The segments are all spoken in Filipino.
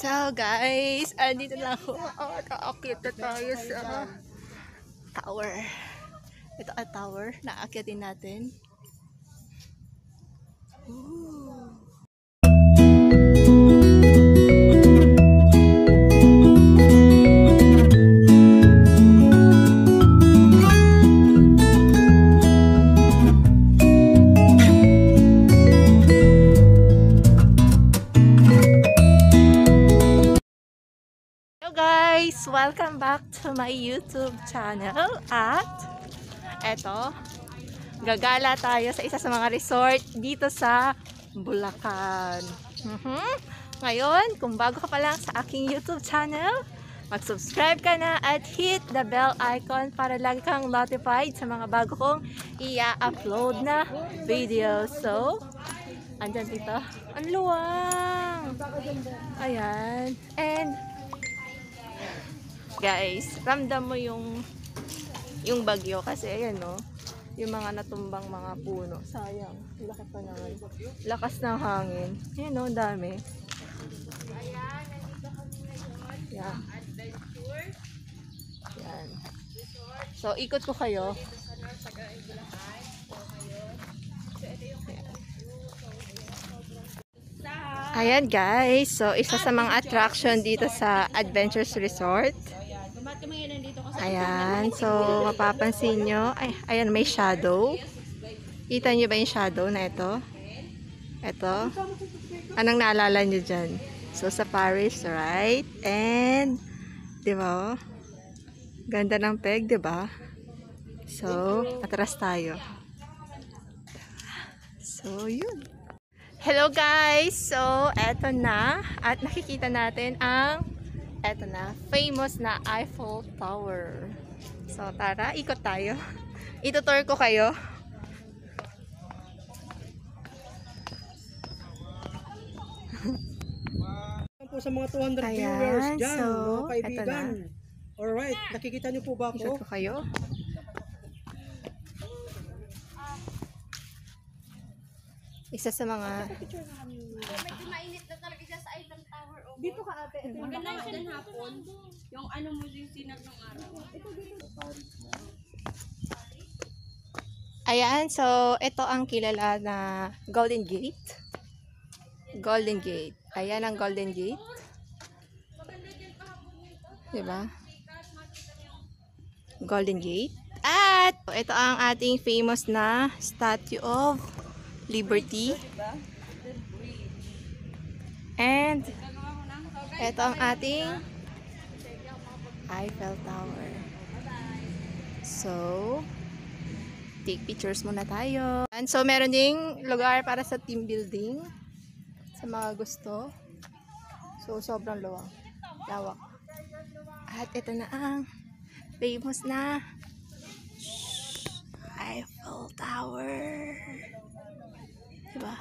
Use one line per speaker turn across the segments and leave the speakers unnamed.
So guys, andito na ako. Nakaakyat na tayo sa tower. Ito ang tower. Naakyatin natin. Ooh. Guys, welcome back to my YouTube channel. At eto, gagala tayo sa isa sa mga resort dito sa Bulacan. Ngayon, kung bago ka pa lang sa aking YouTube channel, mag-subscribe ka na at hit the bell icon para lagi kang notified sa mga bago kong i-upload na video. So, andyan dito, ang luwang. Ayan. And guys, ramdam mo yung bagyo kasi ayan no, yung mga natumbang mga puno. Sayang, laki pa naman. Lakas ng hangin. Ayan no, dami. Yan. Yan. So, ikot ko kayo. Ayan guys, so isa sa mga attraction dito sa Adventures Resort. Ayan, so mapapansin nyo, ay, ayan may shadow. Kita nyo ba yung shadow na ito? Ito. Anong naalala nyo dyan? So sa Paris, right? And, di ba? Ganda ng peg, di ba? So, atras tayo. So, yun. Hello guys! So, eto na. At nakikita natin ang eto na, famous na Eiffel Tower. So, tara, ikot tayo. Itutour ko kayo.
Po sa mga 200 viewers dyan,
so,
mga kaibigan. Alright, nakikita niyo po ba ako?
Ikot ko kayo. Isa sa mga
medyo mainit na talaga siya sa Eiffel Tower.
Dito ka ate.
Maganda yung dyan hapon. Yung ano mo yung sinag ng araw.
ayan, so ito ang kilala na Golden Gate. Golden Gate. Ayan ang Golden Gate. Diba? Golden Gate. At ito ang ating famous na Statue of Liberty. And ito ang ating Eiffel Tower. So, take pictures muna tayo. And so, meron ding lugar para sa team building sa mga gusto. So, sobrang lawak. At ito na ang famous na Eiffel Tower. Diba?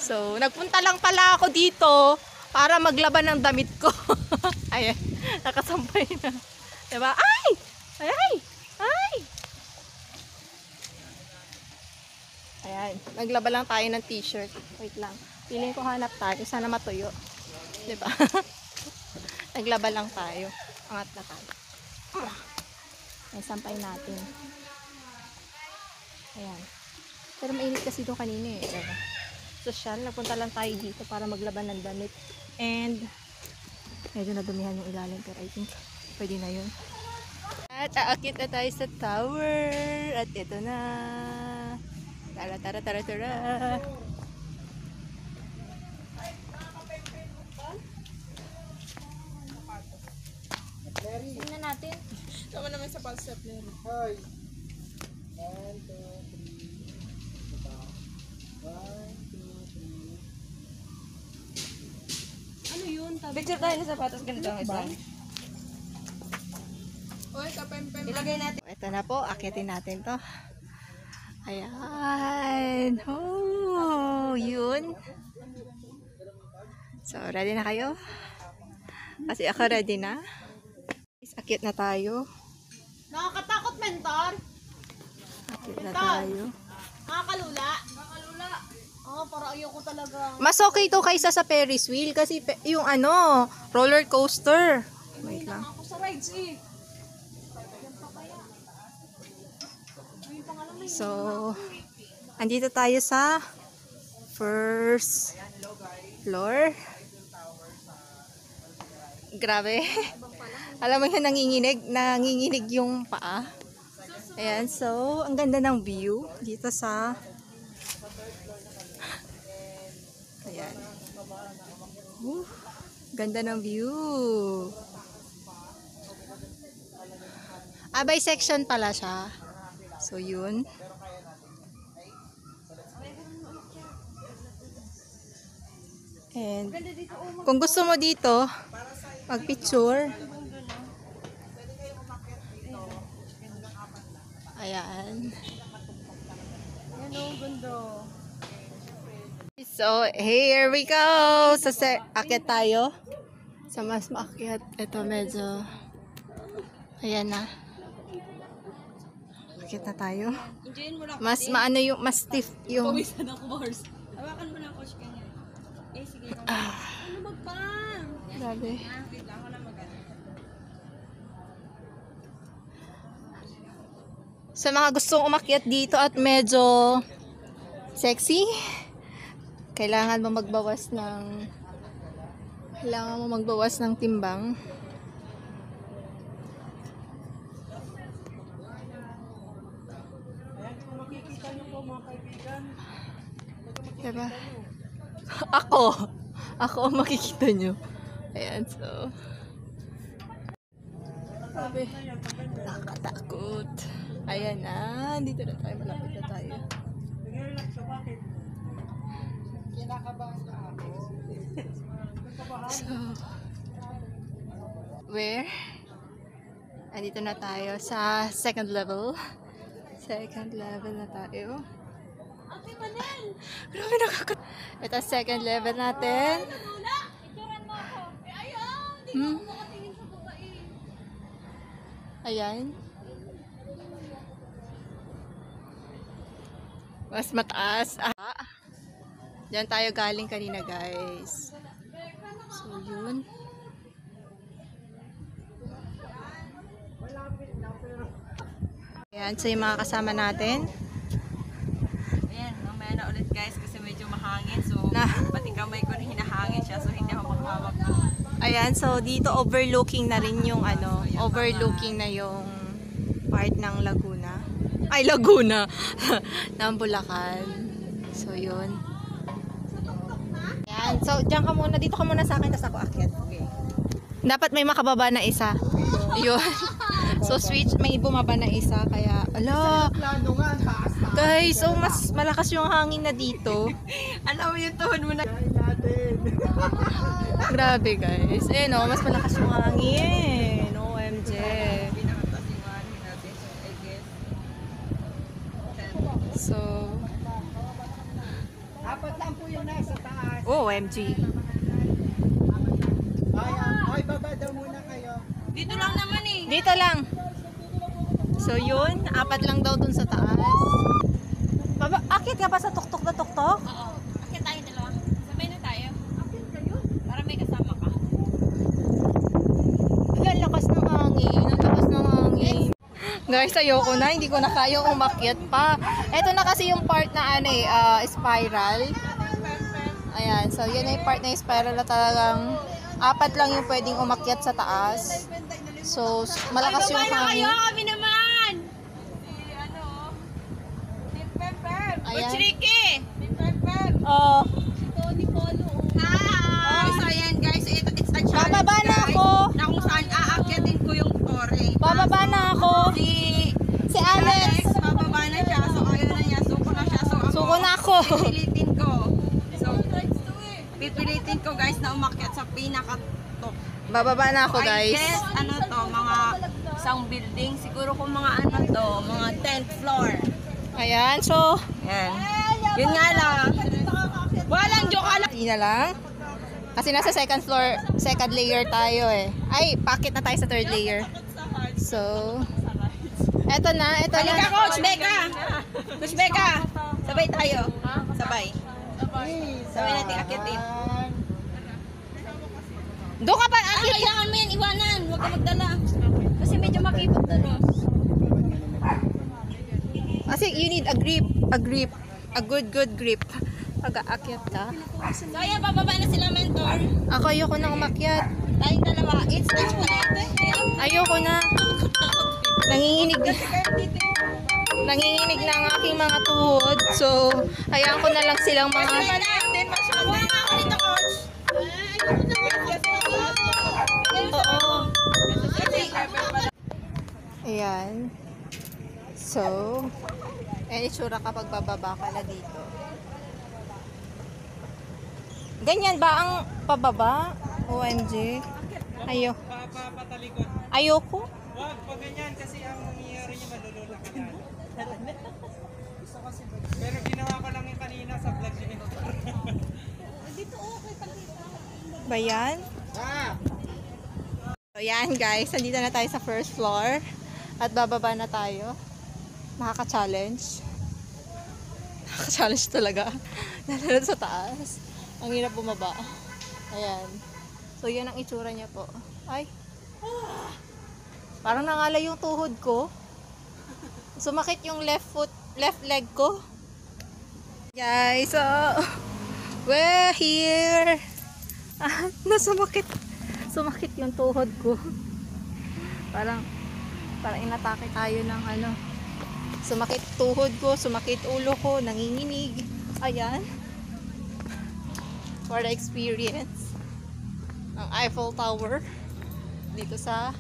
So, nagpunta lang pala ako dito para maglaban ng damit ko. Ayan, nakasampay na. Diba? Ay! Ay! Ay! Ayan, naglaba lang tayo ng t-shirt. Wait lang. Piling ko hanap tayo. Sana matuyo. Diba? Naglaba lang tayo. Angat na tayo. Ayan, sampay natin. Ayan. Pero mainit kasi doon kanina eh. Social, nagpunta lang tayo dito para maglaban ng damit. And, medyo nadumihan yung ilalim pero I think pwede na yun. At aakit na tayo sa tower. At ito na. Tara.
Tingnan natin.
Tama naman sa concept niya.
Hi. 1, 2, 3. 1, 2, 3.
Ano yun?
Picture tayo ng sapatos ganito ang isa. Oy, kapempem. Ilagay natin.
Ito na po, akitin natin to. Ayan. Oh, yun. So, ready na kayo? Kasi ako ready na. Akit na tayo.
Nakakatakot, mentor.
Akit na tayo.
Nakakalula. Para ayoko talaga.
Mas okay to kaysa sa Ferris wheel kasi yung ano, roller coaster. Wait lang.
Ako sa rides eh.
So, andito tayo sa first floor. Grabe. Alam mo yun, nanginginig yung paa. Ayan, so, ang ganda ng view dito sa ayan. Ganda ng view. By section pala siya. So, yun. And, kung gusto mo dito, mag-picture. Ayan. So, here we go! So, akit tayo. Sa mas maakyat. Ito medyo, ayan na. Akit na tayo.
Enjoyin mo lang.
Mas maano yung, mas stiff yung,
Pawisan ako, Mars. Hawakan mo na, coach, kanya. Eh, sige. Ano magpang?
grabe.
Wait lang, ako lang mag-ano.
Sa mga gustong umakyat dito at medyo sexy, kailangan mo magbawas ng timbang.
Makikita niyo po mga kaibigan.
Diba? Ako ang makikita nyo. Ayan, so. Sabi, nakatakot. Ayan na, dito na tayo, malapit na tayo.
Nag-relax ka, bakit? Kinakabahan ka ako.
So, where? Andito na tayo sa second level. Second level na tayo.
Okay, Manel!
Grabe nakakot. Ito second level natin.
Wala! Ituran mo ako. Eh, ayaw! Hindi
Hmm?
ako makatingin sa babae.
Ayan. Mas mataas. Diyan tayo galing kanina, guys. So, yun. Ayan, so yung mga kasama natin.
Ayan, mamaya na ulit guys kasi medyo mahangin. So,
Na.
pati kamay ko rin hinahangin siya. So, hindi ako maghawak.
Ayan, so dito overlooking na rin yung ano, overlooking na yung part ng Laguna. Ay, Laguna! ng Bulacan. So, yun. Ayan, so diyan ka muna, dito ka muna sa akin, tapos ako akyat. Okay. Dapat may makababa na isa. Yun. So, switch, may bumaba na isa, kaya, ala,
Plano nga, taas na.
guys, so mas malakas yung hangin na dito.
Alam mo yung tuhod mo na.
Kain natin.
Grabe, guys. Ayun o, mas malakas yung hangin. OMG.
Pinakatas yung hangin natin, I guess.
So,
Apat lang po yung nasa taas.
OMG.
Ay, baba daw muna kayo.
Dito lang naman eh.
Dito lang. So, yun. Apat lang daw dun sa taas. Akit ka pa sa tuktok na tuktok?
Oo. Akit tayo dalawa. Sabay na tayo. Akit kayo? Para may kasama ka.
Ang lakas ng hangin. Ang lakas ng hangin. Guys, ayoko na. Hindi ko na kaya umakyat pa. Ito na kasi yung part na ano spiral. Ayan. So, yun na yung part na spiral na talagang apat lang yung pwedeng umakyat sa taas. So, malakas yung hangin.
Kami naman! Si ano? Si Pepper!
Ayan.
Coach Ricky! Si Pepper!
Oh,
Tony Polo. Hi! So ayan guys, it's a challenge
bababa na
guys,
ako.
na kung saan aakyatin ko yung tore.
Bababa na ako. Si Alex.
Bababa na siya. So ayaw na niya. Suko na siya. So ako,
Suko na ako.
pipilitin ko. So, pipilitin ko guys na umakyat sa pinaka-top.
Bababa na ako,
I
guys.
guess, ano to, mga isang building. Siguro kung mga ano to, mga 10th floor.
Ayan, so,
Yan. Yun nga lang. Walang joke lang.
hindi na lang. Kasi nasa second floor, second layer tayo eh. Ay, pakit na tayo sa third layer. So, eto na, eto
Halika,
na.
Coach Becca! Coach Becca! Sabay tayo. Sabay. Sabi natin akitin.
Doon ka pa, akit!
Kailangan mo yan iwanan. Huwag ka magdala. Kasi medyo makipot doon. Oh.
Kasi you need a grip, a good grip. Pag aakyat ka.
So ayan, bababa na sila mentor.
Ako ayoko na umakyat.
Tayong dalawa. It's nice pa na ito.
Ayoko na. Nanginginig na ang aking mga tuhod. So, hayaan ko na lang silang mga...
Kuha nga ako dito, coach.
Oo. Ayan. So, itsura kapag bababa ka na dito. Ganyan ba ang pababa? OMG. Ayoko.
Wag, pag ganyan kasi ang nangyayari niya malulula ka yan. Pero ginawa ko lang yung kanina sa vlog niya.
Ba yan? So yan guys, nandito na tayo sa first floor. At bababa na tayo. Nakaka-challenge. Nakaka-challenge talaga. Lalo sa taas. Ang hirap bumaba. Ayan. So yan ang itsura niya po. Ay. Parang nangalay yung tuhod ko. Sumakit yung left leg ko. Guys, so we're here. Sumakit yung tuhod ko. Parang inatake tayo ng ano. Sumakit tuhod ko, sumakit ulo ko, nanginginig. Ayan. For the experience. Ang Eiffel Tower. Dito sa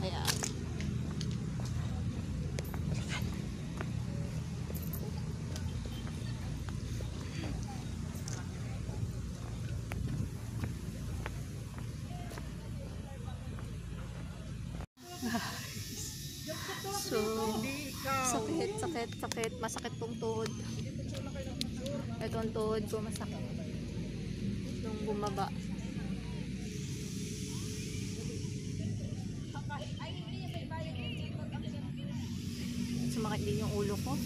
ayan. So, sakit. Masakit tong tuhod. Ito ang tuhod ko, masakit. Nung bumaba. Sumakit din yung ulo ko.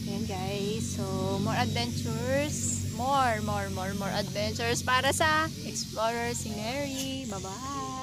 Ayan guys. So, more adventures. More adventures para sa Explorer Scenery. Bye-bye!